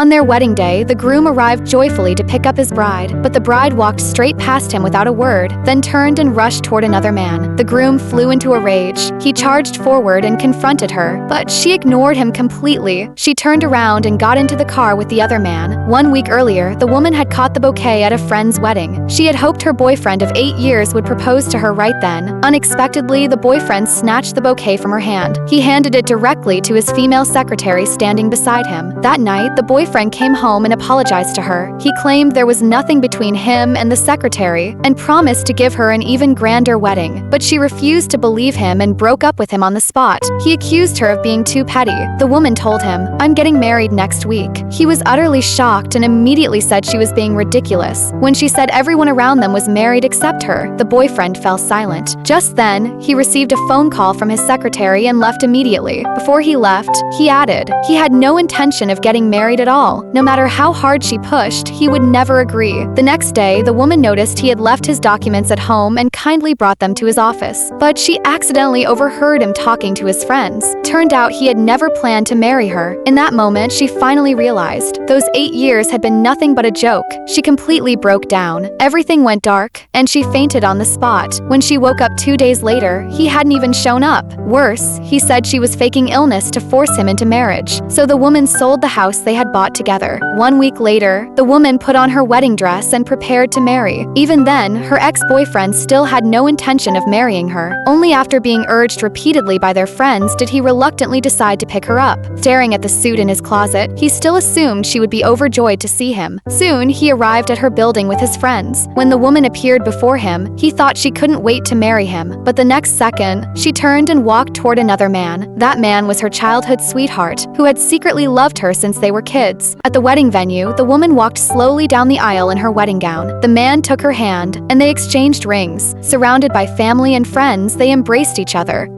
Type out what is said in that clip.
On their wedding day, the groom arrived joyfully to pick up his bride, but the bride walked straight past him without a word, then turned and rushed toward another man. The groom flew into a rage. He charged forward and confronted her, but she ignored him completely. She turned around and got into the car with the other man. 1 week earlier, the woman had caught the bouquet at a friend's wedding. She had hoped her boyfriend of 8 years would propose to her right then. Unexpectedly, the boyfriend snatched the bouquet from her hand. He handed it directly to his female secretary standing beside him. That night, the boyfriend came home and apologized to her. He claimed there was nothing between him and the secretary and promised to give her an even grander wedding, but she refused to believe him and broke up with him on the spot. He accused her of being too petty. The woman told him, "I'm getting married next week." He was utterly shocked and immediately said she was being ridiculous. When she said everyone around them was married except her, the boyfriend fell silent. Just then, he received a phone call from his secretary and left immediately. Before he left, he added, he had no intention of getting married at all. No matter how hard she pushed, he would never agree. The next day, the woman noticed he had left his documents at home and kindly brought them to his office. But she accidentally overheard him talking to his friends. Turned out he had never planned to marry her. In that moment, she finally realized those 8 years had been nothing but a joke. She completely broke down. Everything went dark, and she fainted on the spot. When she woke up 2 days later, he hadn't even shown up. Worse, he said she was faking illness to force him into marriage. So the woman sold the house they had bought together. 1 week later, the woman put on her wedding dress and prepared to marry. Even then, her ex-boyfriend still had no intention of marrying her. Only after being urged repeatedly by their friends did he reluctantly decide to pick her up. Staring at the suit in his closet, he still assumed she would be overjoyed to see him. Soon, he arrived at her building with his friends. When the woman appeared before him, he thought she couldn't wait to marry him. But the next second, she turned and walked toward another man. That man was her childhood sweetheart, who had secretly loved her since they were kids. At the wedding venue, the woman walked slowly down the aisle in her wedding gown. The man took her hand, and they exchanged rings. Surrounded by family and friends, they embraced each other.